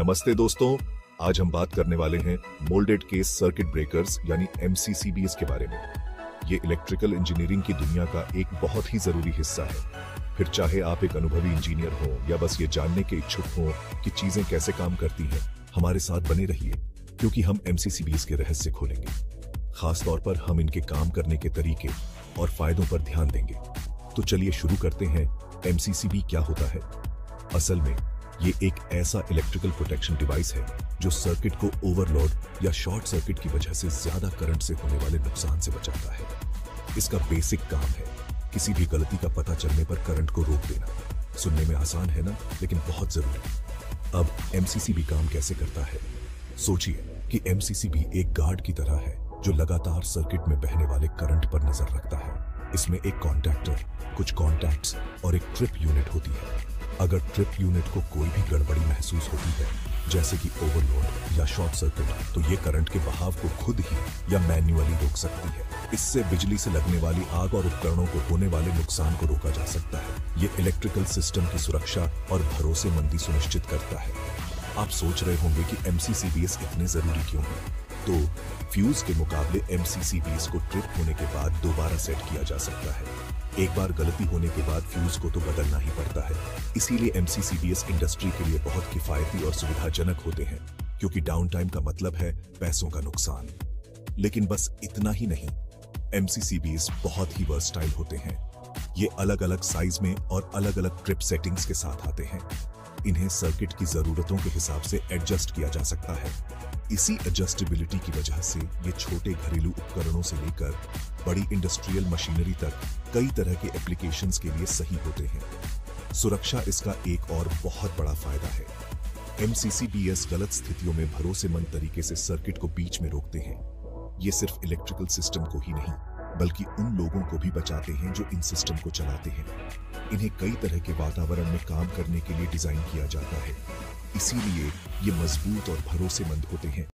नमस्ते दोस्तों, आज हम बात करने वाले हैं मोल्डेड केस सर्किट ब्रेकर्स यानी MCCBs के बारे में। ये इलेक्ट्रिकल इंजीनियरिंग की दुनिया का एक बहुत ही जरूरी हिस्सा है। फिर चाहे आप एक अनुभवी इंजीनियर हो या बस ये जानने के इच्छुक हो कि चीजें कैसे काम करती हैं, हमारे साथ बने रहिए क्योंकि हम MCCBs के रहस्य खोलेंगे। खास तौर पर हम इनके काम करने के तरीके और फायदों पर ध्यान देंगे। तो चलिए शुरू करते हैं। MCCB क्या होता है? असल में ये एक ऐसा इलेक्ट्रिकल प्रोटेक्शन डिवाइस है जो सर्किट को ओवरलोड या शॉर्ट सर्किट की वजह से ज्यादा करंट से होने वाले नुकसान से बचाता है। इसका बेसिक काम है किसी भी गलती का पता चलने पर करंट को रोक देना। सुनने में आसान है ना, लेकिन बहुत जरूरी। अब MCCB काम कैसे करता है? सोचिए कि MCCB एक गार्ड की तरह है जो लगातार सर्किट में बहने वाले करंट पर नजर रखता है। इसमें एक कॉन्टैक्टर, कुछ कॉन्टैक्ट्स और एक ट्रिप यूनिट होती है। अगर ट्रिप यूनिट को कोई भी गड़बड़ी महसूस होती है, जैसे कि ओवरलोड या शॉर्ट सर्किट, तो ये करंट के बहाव को खुद ही या मैन्युअली रोक सकती है। इससे बिजली से लगने वाली आग और उपकरणों को होने वाले नुकसान को रोका जा सकता है। ये इलेक्ट्रिकल सिस्टम की सुरक्षा और भरोसेमंदी सुनिश्चित करता है। आप सोच रहे होंगे कि MCCBs इतने जरूरी क्यों हैं? तो फ्यूज के मुकाबले MCCBs को ट्रिप होने के बाद दोबारा सेट किया जा सकता है। एक बार गलती होने के बाद फ्यूज को तो बदलना ही पड़ता है। इसीलिए MCCBs इंडस्ट्री के लिए बहुत किफायती और सुविधाजनक होते हैं, क्योंकि डाउन टाइम का मतलब है पैसों का नुकसान। लेकिन बस इतना ही नहीं, MCCBs बहुत ही वर्सटाइल होते हैं। ये अलग अलग साइज में और अलग अलग ट्रिप सेटिंग्स के साथ आते हैं। इन्हें सर्किट की जरूरतों के हिसाब से एडजस्ट किया जा सकता है। इसी एडजस्टेबिलिटी की वजह से ये छोटे घरेलू उपकरणों से लेकर बड़ी इंडस्ट्रियल मशीनरी तक कई तरह के एप्लीकेशंस के लिए सही होते हैं। सुरक्षा इसका एक और बहुत बड़ा फायदा है। MCCBs गलत स्थितियों में भरोसेमंद तरीके से सर्किट को बीच में रोकते हैं। ये सिर्फ इलेक्ट्रिकल सिस्टम को ही नहीं, बल्कि उन लोगों को भी बचाते हैं जो इन सिस्टम को चलाते हैं। इन्हें कई तरह के वातावरण में काम करने के लिए डिजाइन किया जाता है, इसीलिए ये मजबूत और भरोसेमंद होते हैं।